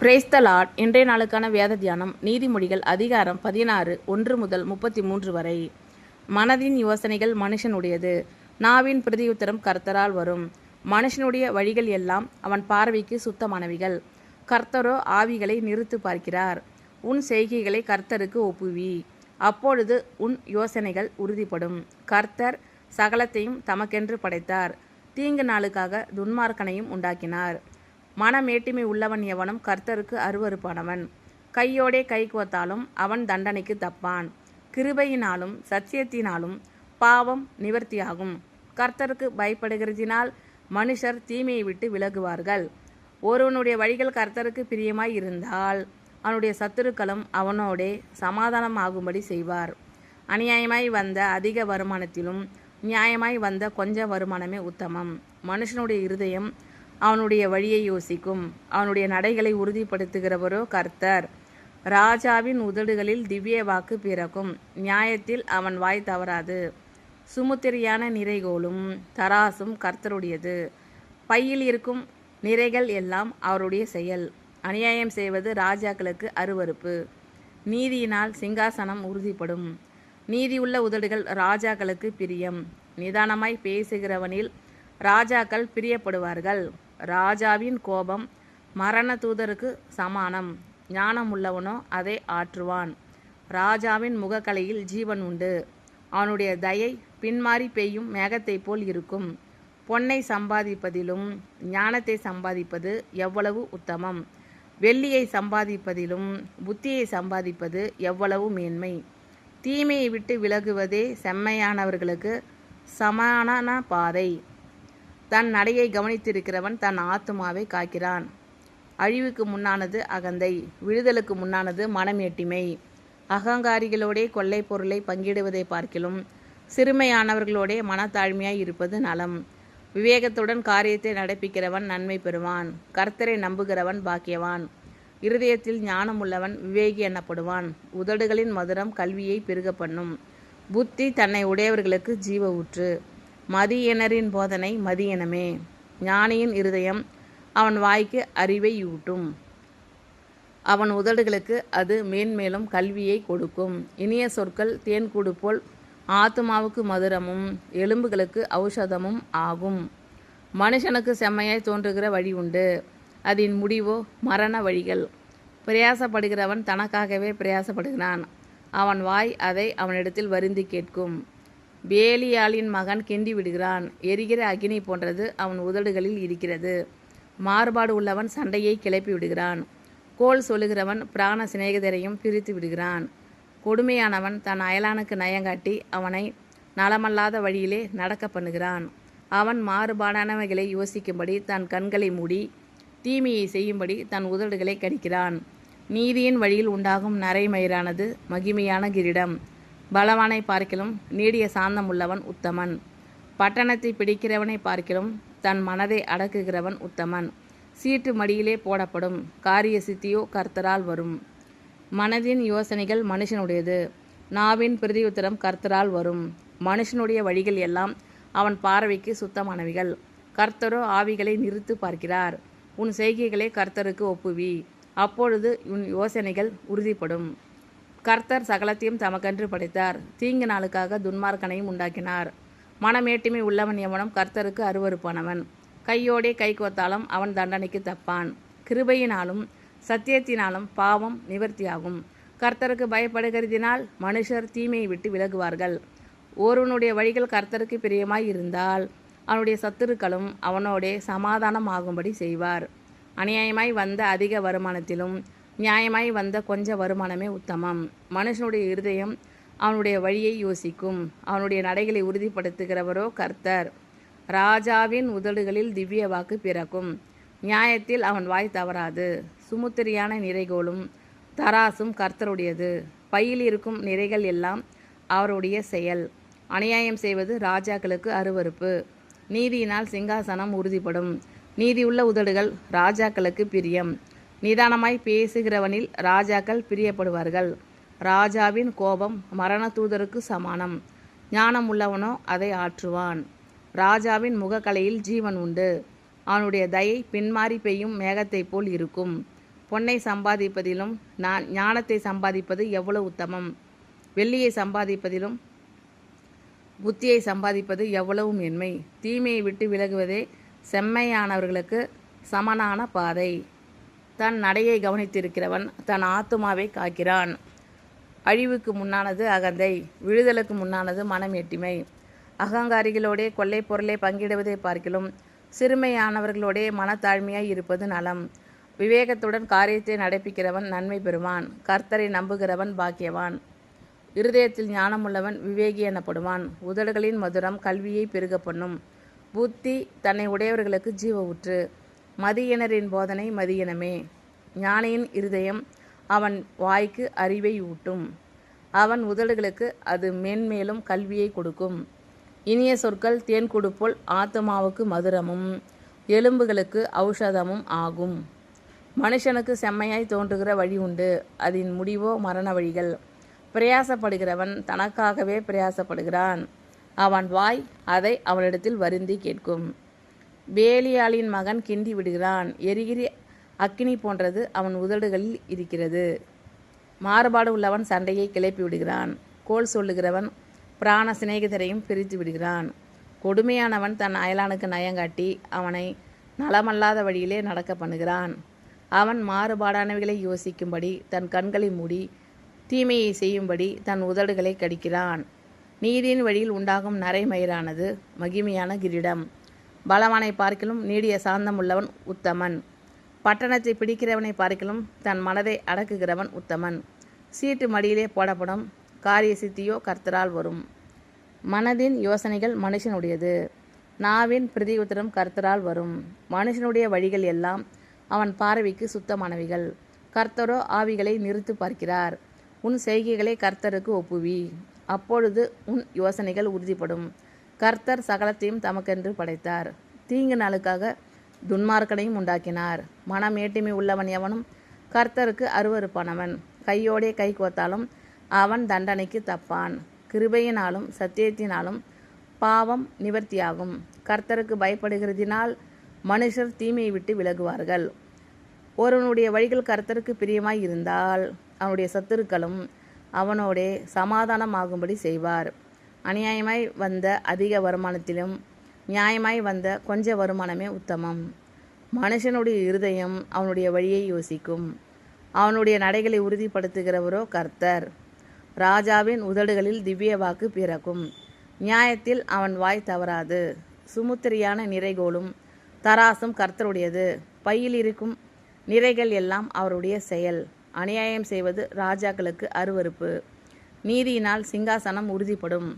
Praise the Lord. இன்றைய நாளுக்கான வேத தியானம் நீதிமொழிகள் அதிகாரம் 16 1 முதல் 33 வரை. மனதின் யோசனைகள் மனுஷனுடையது, நாவின் பிரதியுத்தரம் கர்த்தரால் வரும். மனுஷனுடைய வழிகள் எல்லாம் அவன் பார்வைக்கு சுத்தமானவைகள், கர்த்தரோ ஆவிகளை நிறுத்து பார்க்கிறார். உன் செய்கைகளை கர்த்தருக்கு ஒப்புவி, அப்பொழுது உன் யோசனைகள் உறுதிப்படும். கர்த்தர் சகலத்தையும் தமக்கென்று படைத்தார், தீங்கு நாளுக்காக துன்மார்க்கனையும் உண்டாக்கினார். மனமேட்டிமை உள்ளவன் எவனும் கர்த்தருக்கு அருவருப்பானவன், கையோடே கை கோத்தாலும் அவன் தண்டனைக்கு தப்பான். கிருபையினாலும் சத்தியத்தினாலும் பாவம் நிவர்த்தியாகும். கர்த்தருக்கு பயப்படுகிறதினால் மனுஷர் தீமையை விட்டு விலகுவார்கள். ஒருவனுடைய வழிகள் கர்த்தருக்கு பிரியமாய் இருந்தால் அவனுடைய சத்துருக்களும் அவனோடே சமாதானமாகும்படி செய்வார். அநியாயமாய் வந்த அதிக வருமானத்திலும் நியாயமாய் வந்த கொஞ்ச வருமானமே உத்தமம். மனுஷனுடைய இருதயம் அவனுடைய வழியை யோசிக்கும், அவனுடைய நடைகளை உறுதிப்படுத்துகிறவரோ கர்த்தர். ராஜாவின் உதடுகளில் திவ்ய வாக்கு பிறக்கும், நியாயத்தில் அவன் வாய் தவறாது. சுமுத்திரியான நிறைகோலும் தராசும் கர்த்தருடையது, பையில் இருக்கும் நிறைகள் எல்லாம் அவருடைய செயல். அநியாயம் செய்வது ராஜாக்களுக்கு அருவருப்பு, நீதியினால் சிங்காசனம் உறுதிப்படும். நீதியுள்ள உதடுகள் ராஜாக்களுக்கு பிரியம், நிதானமாய் பேசுகிறவனில் ராஜாக்கள் பிரியப்படுவார்கள். ராஜாவின் கோபம் மரண தூதருக்கு சமானம், ஞானம் உள்ளவனோ அதை ஆற்றுவான். ராஜாவின் முகக்கலையில் ஜீவன் உண்டு, அவனுடைய தயை பின்மாறி பெய்யும் மேகத்தை போல் இருக்கும். பொன்னை சம்பாதிப்பதிலும் ஞானத்தை சம்பாதிப்பது எவ்வளவு உத்தமம், வெள்ளியை சம்பாதிப்பதிலும் புத்தியை சம்பாதிப்பது எவ்வளவு மேன்மை. தீமையை விட்டு விலகுவதே செம்மையானவர்களுக்கு சமான பாதை. தன் நடையை கவனித்திருக்கிறவன் தன் ஆத்துமாவை காக்கிறான். அழிவுக்கு முன்னானது அகந்தை, விடுதலுக்கு முன்னானது மனமேட்டிமை. அகங்காரிகளோடே கொள்ளை பொருளை பங்கிடுவதை பார்க்கிலும் சிறுமையானவர்களோடே மனத்தாழ்மையாய் இருப்பது நலம். விவேகத்துடன் காரியத்தை நடப்பிக்கிறவன் நன்மை பெறுவான், கர்த்தரை நம்புகிறவன் பாக்கியவான். இருதயத்தில் ஞானம் உள்ளவன் விவேகி எனப்படுவான். உதடுகளின் மதுரம் கல்வியை பெருக பண்ணும், புத்தி தன்னை உடையவர்களுக்கு ஜீவ ஊற்று. மதியினரின் போதனை மதியினமே, ஞானியின் இருதயம் அவன் வாய்க்கு அறிவை ஊட்டும். அவன் உதடுகளுக்கு அது மேன்மேலும் கல்வியை கொடுக்கும். இனிய சொற்கள் தேன்கூடு போல் ஆத்துமாவுக்கு மதுரமும் எலும்புகளுக்கு ஔஷதமும் ஆகும். மனுஷனுக்கு செம்மையாய் தோன்றுகிற வழி உண்டு, அதன் முடிவோ மரண வழிகள். பிரயாசப்படுகிறவன் தனக்காகவே பிரயாசப்படுகிறான், அவன் வாய் அதை அவனிடத்தில் வருந்தி கேட்கும். பேலியாளின் மகன் கிண்டி விடுகிறான், எரிகிற அக்கினி போன்றது அவன் உதடுகளில் இருக்கிறது. மாறுபாடு உள்ளவன் சண்டையை கிளப்பி விடுகிறான், கோல் சொல்லுகிறவன் பிராண சிநேகிதரையும் பிரித்து விடுகிறான். கொடுமையானவன் தன் அயலானுக்கு நயங்காட்டி அவனை நலமல்லாத வழியிலே நடக்க பண்ணுகிறான். அவன் மாறுபாடானவைகளை யோசிக்கும்படி தன் கண்களை மூடி தீமையை செய்யும்படி தன் உதடுகளை கடிக்கிறான். நீதியின் வழியில் உண்டாகும் நரைமயிரானது மகிமையான கிரீடம். பலவானை பார்க்கிலும் நீடிய சாந்தம் உள்ளவன் உத்தமன். பட்டணத்தை பிடிக்கிறவனை பார்க்கிலும் தன் மனதை அடக்குகிறவன் உத்தமன். சீட்டு மடியிலே போடப்படும், காரிய சித்தியோ கர்த்தரால் வரும். மனதின் யோசனைகள் மனுஷனுடையது, நாவின் பிரதியுத்தரம் கர்த்தரால் வரும். மனுஷனுடைய வழிகள் எல்லாம் அவன் பார்வைக்கு சுத்தமானவைகள், கர்த்தரோ ஆவிகளை நிறுத்து பார்க்கிறார். உன் செய்கைகளை கர்த்தருக்கு ஒப்புவி, அப்பொழுது உன் யோசனைகள் உறுதிப்படும். கர்த்தர் சகலத்தையும் தமக்கென்று படைத்தார், தீங்கு நாளுக்காக துன்மார்க்கனையும் உண்டாக்கினார். மனமேட்டிமை உள்ளவன் எவனும் கர்த்தருக்கு அருவருப்பானவன், கையோடே கை கோத்தாலும் அவன் தண்டனைக்கு தப்பான். கிருபையினாலும் சத்தியத்தினாலும் பாவம் நிவர்த்தியாகும். கர்த்தருக்கு பயப்படுகிறதினால் மனுஷர் தீமையை விட்டு விலகுவார்கள். ஒருவனுடைய வழிகள் கர்த்தருக்கு பிரியமாய் இருந்தால் அவனுடைய சத்துருக்களும் அவனோடே சமாதானம் ஆகும்படி செய்வார். அநியாயமாய் வந்த அதிக வருமானத்திலும் நியாயமாய் வந்த கொஞ்ச வருமானமே உத்தமம். மனுஷனுடைய இருதயம் அவனுடைய வழியை யோசிக்கும், அவனுடைய நடைகளை உறுதிப்படுத்துகிறவரோ கர்த்தர். ராஜாவின் உதடுகளில் திவ்ய வாக்கு பிறக்கும், நியாயத்தில் அவன் வாய் தவறாது. சுமுத்திரியான நிறைகோலும் தராசும் கர்த்தருடையது, பையில் இருக்கும் நிறைகள் எல்லாம் அவருடைய செயல். அநியாயம் செய்வது ராஜாக்களுக்கு அருவருப்பு, நீதியினால் சிங்காசனம் உறுதிப்படும். நீதியுள்ள உதடுகள் ராஜாக்களுக்கு பிரியம், நிதானமாய் பேசுகிறவனில் ராஜாக்கள் பிரியப்படுவார்கள். ராஜாவின் கோபம் மரண தூதருக்கு சமானம், ஞானம் உள்ளவனோ அதை ஆற்றுவான். ராஜாவின் முகக்கலையில் ஜீவன் உண்டு, அவனுடைய தயை பின்மாறி பெய்யும் மேகத்தை போல் இருக்கும். பொன்னை சம்பாதிப்பதிலும் ஞானத்தை சம்பாதிப்பது எவ்வளவு உத்தமம். வெள்ளியை சம்பாதிப்பதிலும் புத்தியை சம்பாதிப்பது எவ்வளவு மேன்மை. தீமையை விட்டு விலகுவதே செம்மையானவர்களுக்கு சமனான பாதை. தன் நடையை கவனித்திருக்கிறவன் தன் ஆத்துமாவை காக்கிறான். அழிவுக்கு முன்னானது அகந்தை, விழுதலுக்கு முன்னானது மனமேட்டிமை. அகங்காரிகளோடே கொள்ளை பொருளை பங்கிடுவதை பார்க்கிலும் சிறுமையானவர்களோடே மனத்தாழ்மையாய் இருப்பது நலம். விவேகத்துடன் காரியத்தை நடப்பிக்கிறவன் நன்மை பெறுவான். கர்த்தரை நம்புகிறவன் பாக்கியவான். இருதயத்தில் ஞானமுள்ளவன் விவேகி எனப்படுவான். உதடுகளின் மதுரம் கல்வியை பெருக பண்ணும். புத்தி தன்னை உடையவர்களுக்கு ஜீவ ஊற்று. மதியினரின் போதனை மதியினமே. ஞானியின் இருதயம் அவன் வாய்க்கு அறிவை ஊட்டும். அவன் உதடுகளுக்கு அது மேன்மேலும் கல்வியை கொடுக்கும். இனிய சொற்கள் தேன்கூடு போல் ஆத்துமாவுக்கு மதுரமும் எலும்புகளுக்கு ஔஷதமும் ஆகும். மனுஷனுக்கு செம்மையாய் தோன்றுகிற வழி உண்டு, அதன் முடிவோ மரண வழிகள். பிரயாசப்படுகிறவன் தனக்காகவே பிரயாசப்படுகிறான், அவன் வாய் அதை அவனிடத்தில் வருந்தி கேட்கும். பேலியாளின் மகன் கிண்டி விடுகிறான், எரிகிற அக்கினி போன்றது அவன் உதடுகளில் இருக்கிறது. மாறுபாடு உள்ளவன் சண்டையை கிளப்பி விடுகிறான், கோல் சொல்லுகிறவன் பிராண சிநேகிதரையும் பிரித்து விடுகிறான். கொடுமையானவன் தன் அயலானுக்கு நயங்காட்டி அவனை நலமல்லாத வழியிலே நடக்க பண்ணுகிறான். அவன் மாறுபாடானவைகளை யோசிக்கும்படி தன் கண்களை மூடி தீமையை செய்யும்படி தன் உதடுகளை கடிக்கிறான். நீதியின் வழியில் உண்டாகும் நரைமயிரானது மகிமையான கிரீடம். பலவானை பார்க்கிலும் நீடிய சாந்தமுள்ளவன் உத்தமன். பட்டணத்தை பிடிக்கிறவனை பார்க்கிலும் தன் மனதை அடக்குகிறவன் உத்தமன். சீட்டு மடியிலே போடப்படும், காரிய சித்தியோ கர்த்தரால் வரும். மனதின் யோசனைகள் மனுஷனுடையது, நாவின் பிரதியுத்தரம் கர்த்தரால் வரும். மனுஷனுடைய வழிகள் எல்லாம் அவன் பார்வைக்கு சுத்தமானவைகள், கர்த்தரோ ஆவிகளை நிறுத்து பார்க்கிறார். உன் செய்கைகளை கர்த்தருக்கு ஒப்புவி, அப்பொழுது உன் யோசனைகள் உறுதிப்படும். கர்த்தர் சகலத்தையும் தமக்கென்று படைத்தார், தீங்கு நாளுக்காக துன்மார்க்கனையும் உண்டாக்கினார். மனமேட்டிமை உள்ளவன் எவனும் கர்த்தருக்கு அருவருப்பானவன். கையோடே கை கோத்தாலும் அவன் தண்டனைக்கு தப்பான். கிருபையினாலும் சத்தியத்தினாலும் பாவம் நிவர்த்தியாகும். கர்த்தருக்கு பயப்படுகிறதினால் மனுஷர் தீமையை விட்டு விலகுவார்கள். ஒருவனுடைய வழிகள் கர்த்தருக்கு பிரியமாய் இருந்தால் அவனுடைய சத்துருக்களும் அவனோடே சமாதானமாகும்படி செய்வார். அநியாயமாய் வந்த அதிக வருமானத்திலும் நியாயமாய் வந்த கொஞ்ச வருமானமே உத்தமம். மனுஷனுடைய இருதயம் அவனுடைய வழியை யோசிக்கும், அவனுடைய நடைகளை உறுதிப்படுத்துகிறவரோ கர்த்தர். ராஜாவின் உதடுகளில் திவ்ய வாக்கு பிறக்கும், நியாயத்தில் அவன் வாய் தவறாது. சுமுத்திரியான நிறைகோலும் தராசும் கர்த்தருடையது, பையில் இருக்கும் நிறைகள் எல்லாம் அவருடைய செயல். அநியாயம் செய்வது ராஜாக்களுக்கு அருவருப்பு, நீதியினால் சிங்காசனம் உறுதிப்படும்.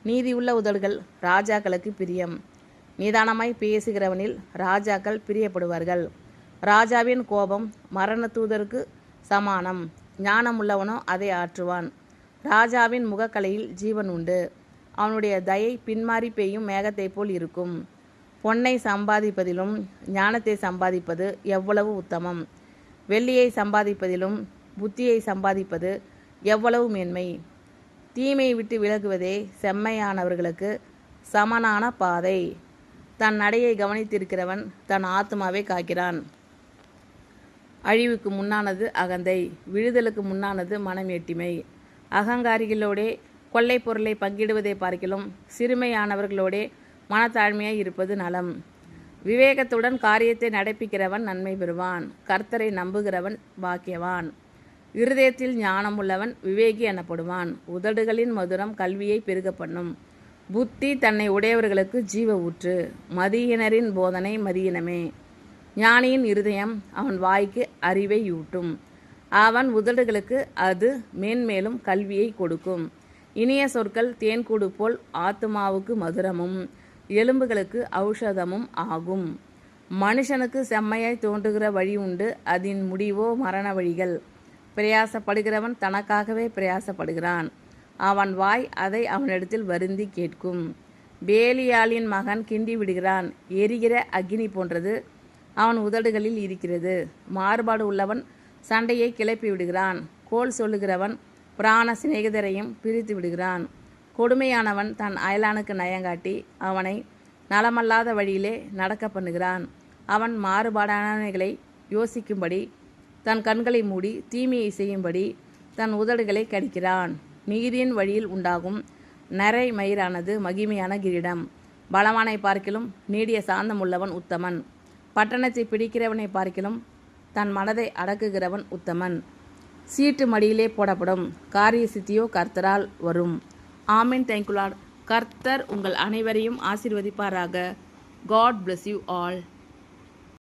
நீதியுள்ள உதடுகள் ராஜாக்களுக்கு பிரியம், நிதானமாய் பேசுகிறவனில் ராஜாக்கள் பிரியப்படுவார்கள். ராஜாவின் கோபம் மரண தூதருக்கு சமானம், ஞானமுள்ளவனோ அதை ஆற்றுவான். ராஜாவின் முகக்கலையில் ஜீவன் உண்டு, அவனுடைய தயை பின்மாறி பெய்யும் மேகத்தை போல் இருக்கும். பொன்னை சம்பாதிப்பதிலும் ஞானத்தை சம்பாதிப்பது எவ்வளவு உத்தமம். வெள்ளியை சம்பாதிப்பதிலும் புத்தியை சம்பாதிப்பது எவ்வளவு மேன்மை. தீமையை விட்டு விலகுவதே செம்மையானவர்களுக்கு சமனான பாதை. தன் நடையை கவனித்திருக்கிறவன் தன் ஆத்மாவை காக்கிறான். அழிவுக்கு முன்னானது அகந்தை, விழுதலுக்கு முன்னானது மனமேட்டிமை. அகங்காரிகளோடே கொள்ளை பொருளை பங்கிடுவதை பார்க்கிலும் சிறுமையானவர்களோடே மனத்தாழ்மையாய் இருப்பது நலம். விவேகத்துடன் காரியத்தை நடப்பிக்கிறவன் நன்மை பெறுவான். கர்த்தரை நம்புகிறவன் பாக்கியவான். இருதயத்தில் ஞானம் உள்ளவன் விவேகி எனப்படுவான். உதடுகளின் மதுரம் கல்வியை பெருக பண்ணும். புத்தி தன்னை உடையவர்களுக்கு ஜீவ ஊற்று. மதியினரின் போதனை மதியினமே. ஞானியின் இருதயம் அவன் வாய்க்கு அறிவை ஊட்டும், அவன் உதடுகளுக்கு அது மேன்மேலும் கல்வியை கொடுக்கும். இனிய சொற்கள் தேன்கூடு போல் ஆத்துமாவுக்கு மதுரமும் எலும்புகளுக்கு ஔஷதமும் ஆகும். மனுஷனுக்கு செம்மையாய் தோன்றுகிற வழி உண்டு, அதன் முடிவோ மரண வழிகள். பிரயாசப்படுகிறவன் தனக்காகவே பிரயாசப்படுகிறான், அவன் வாய் அதை அவனிடத்தில் வருந்தி கேட்கும். பேலியாளின் மகன் கிண்டி விடுகிறான், எரிகிற அக்கினி போன்றது அவன் உதடுகளில் இருக்கிறது. மாறுபாடு உள்ளவன் சண்டையை கிளப்பி விடுகிறான், கோல் சொல்லுகிறவன் பிராண சிநேகிதரையும் பிரித்து விடுகிறான். கொடுமையானவன் தன் அயலானுக்கு நயங்காட்டி அவனை நலமல்லாத வழியிலே நடக்க பண்ணுகிறான். அவன் மாறுபாடானவைகளை யோசிக்கும்படி தன் கண்களை மூடி தீமையை செய்யும்படி தன் உதடுகளை கடிக்கிறான். நீதியின் வழியில் உண்டாகும் நரை மயிரானது மகிமையான கிரீடம். பலவானை பார்க்கிலும் நீடிய சாந்தமுள்ளவன் உத்தமன். பட்டணத்தை பிடிக்கிறவனை பார்க்கிலும் தன் மனதை அடக்குகிறவன் உத்தமன். சீட்டு மடியிலே போடப்படும், காரிய சித்தியோ கர்த்தரால் வரும். ஆமென். Thank you Lord. கர்த்தர் உங்கள் அனைவரையும் ஆசீர்வதிப்பாராக. God bless you all.